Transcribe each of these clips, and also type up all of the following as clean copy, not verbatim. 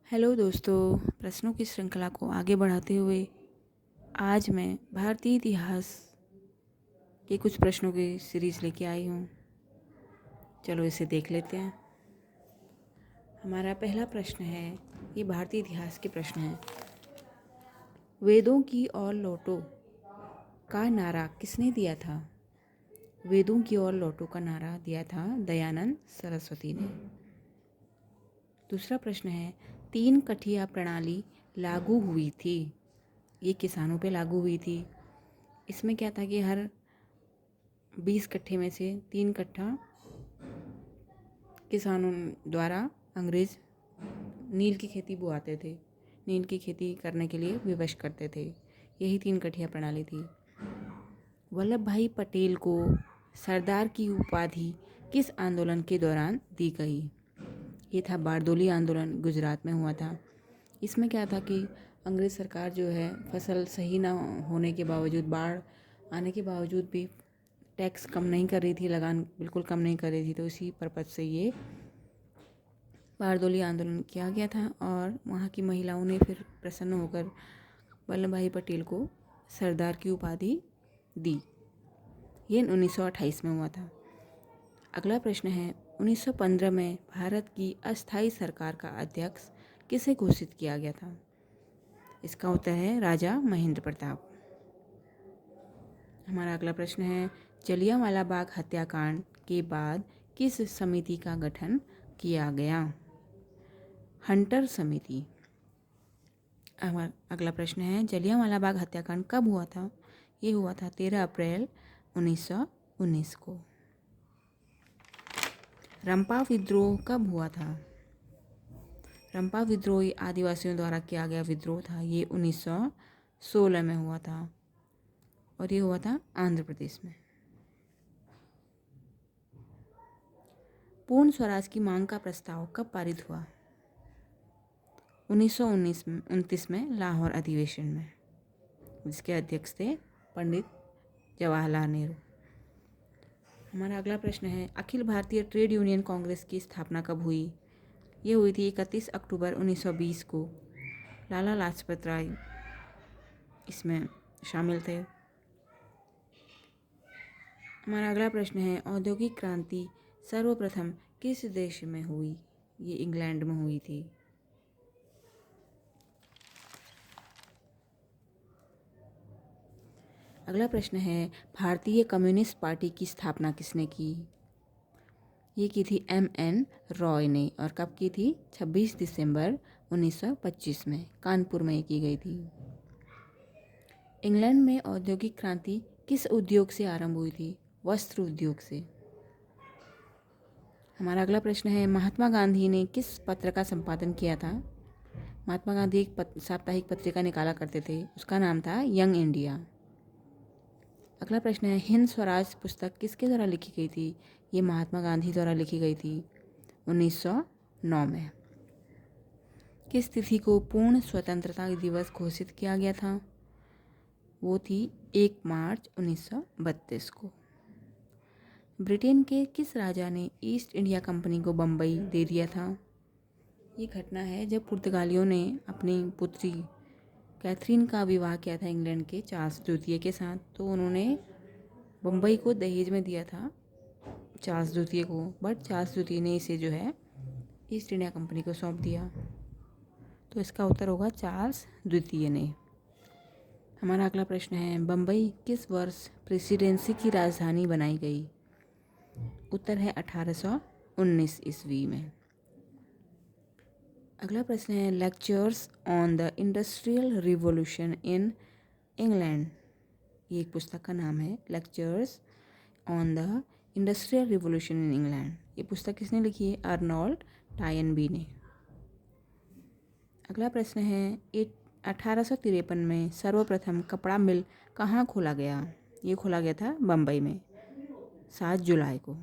Hello दोस्तों, प्रश्नों की श्रृंखला को आगे बढ़ाते हुए आज मैं भारतीय इतिहास के कुछ प्रश्नों की सीरीज लेके आई हूँ। चलो इसे देख लेते हैं। हमारा पहला प्रश्न है, ये भारतीय इतिहास के प्रश्न हैं। वेदों की ओर लौटो का नारा किसने दिया था? वेदों की ओर लौटो का नारा दिया था दयानंद सरस्वती ने। दूसरा प्रश्न है, 3 कठिया प्रणाली लागू हुई थी। ये किसानों पे लागू हुई थी। इसमें क्या था कि हर 20 कट्ठे में से 3 कट्ठा किसानों द्वारा अंग्रेज नील की खेती बुआते थे, नील की खेती करने के लिए विवश करते थे। यही 3 कठिया प्रणाली थी। वल्लभ भाई पटेल को सरदार की उपाधि किस आंदोलन के दौरान दी गई? ये था बारदोली आंदोलन, गुजरात में हुआ था। इसमें क्या था कि अंग्रेज सरकार जो है फसल सही ना होने के बावजूद, बाढ़ आने के बावजूद भी टैक्स कम नहीं कर रही थी, लगान बिल्कुल कम नहीं कर रही थी। तो इसी पर्पज़ से ये बारदोली आंदोलन किया गया था और वहाँ की महिलाओं ने फिर प्रसन्न होकर वल्लभ भाई पटेल को सरदार की उपाधि दी। ये 1928 में हुआ था। अगला प्रश्न है, 1915 में भारत की अस्थायी सरकार का अध्यक्ष किसे घोषित किया गया था? इसका उत्तर है राजा महेंद्र प्रताप। हमारा अगला प्रश्न है, जलियांवाला बाग हत्याकांड के बाद किस समिति का गठन किया गया? हंटर समिति। हमारा अगला प्रश्न है, जलियांवाला बाग हत्याकांड कब हुआ था? ये हुआ था 13 अप्रैल 1919 को। रंपा विद्रोह कब हुआ था? रंपा विद्रोह आदिवासियों द्वारा किया गया विद्रोह था। ये 1916 में हुआ था और ये हुआ था आंध्र प्रदेश में। पूर्ण स्वराज की मांग का प्रस्ताव कब पारित हुआ? 1929 में लाहौर अधिवेशन में, जिसके अध्यक्ष थे पंडित जवाहरलाल नेहरू। हमारा अगला प्रश्न है, अखिल भारतीय ट्रेड यूनियन कांग्रेस की स्थापना कब हुई? ये हुई थी 31 अक्टूबर 1920 को। लाला लाजपत राय इसमें शामिल थे। हमारा अगला प्रश्न है, औद्योगिक क्रांति सर्वप्रथम किस देश में हुई? ये इंग्लैंड में हुई थी। अगला प्रश्न है, भारतीय कम्युनिस्ट पार्टी की स्थापना किसने की? ये की थी M.N. रॉय ने। और कब की थी? 26 दिसंबर 1925 में कानपुर में की गई थी। इंग्लैंड में औद्योगिक क्रांति किस उद्योग से आरंभ हुई थी? वस्त्र उद्योग से। हमारा अगला प्रश्न है, महात्मा गांधी ने किस पत्र का संपादन किया था? महात्मा गांधी एक साप्ताहिक पत्रिका निकाला करते थे, उसका नाम था यंग इंडिया। अगला प्रश्न है, हिंद स्वराज पुस्तक किसके द्वारा लिखी गई थी? ये महात्मा गांधी द्वारा लिखी गई थी 1909 में। किस तिथि को पूर्ण स्वतंत्रता दिवस घोषित किया गया था? वो थी 1 मार्च 1932 को। ब्रिटेन के किस राजा ने ईस्ट इंडिया कंपनी को बम्बई दे दिया था? ये घटना है जब पुर्तगालियों ने अपनी पुत्री कैथरीन का विवाह किया था इंग्लैंड के चार्ल्स द्वितीय के साथ। तो उन्होंने बम्बई को दहेज में दिया था चार्ल्स द्वितीय को, बट चार्ल्स द्वितीय ने इसे जो है ईस्ट इंडिया कंपनी को सौंप दिया। तो इसका उत्तर होगा चार्ल्स द्वितीय ने। हमारा अगला प्रश्न है, बम्बई किस वर्ष प्रेसिडेंसी की राजधानी बनाई गई? उत्तर है 1819 ईस्वी में। अगला प्रश्न है, lectures on the industrial revolution in England. ये एक पुस्तक का नाम है, lectures on the industrial revolution in England. ये पुस्तक किसने लिखी है? अर्नोल्ड टायनबी ने। अगला प्रश्न है, 1853 में सर्वप्रथम कपड़ा मिल कहाँ खोला गया? ये खोला गया था बम्बई में 7 जुलाई को।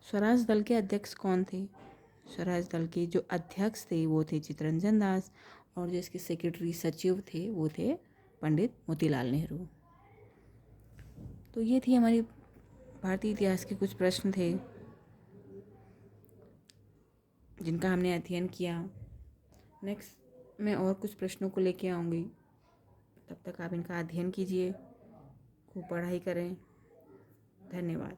स्वराज दल के अध्यक्ष कौन थे? स्वराज दल के जो अध्यक्ष थे वो थे चित्तरंजन दास, और जो इसके सेक्रेटरी सचिव थे वो थे पंडित मोतीलाल नेहरू। तो ये थी हमारी भारतीय इतिहास के कुछ प्रश्न थे। जिनका हमने अध्ययन किया। नेक्स्ट मैं और कुछ प्रश्नों को लेके आऊँगी, तब तक आप इनका अध्ययन कीजिए, खूब पढ़ाई करें। धन्यवाद।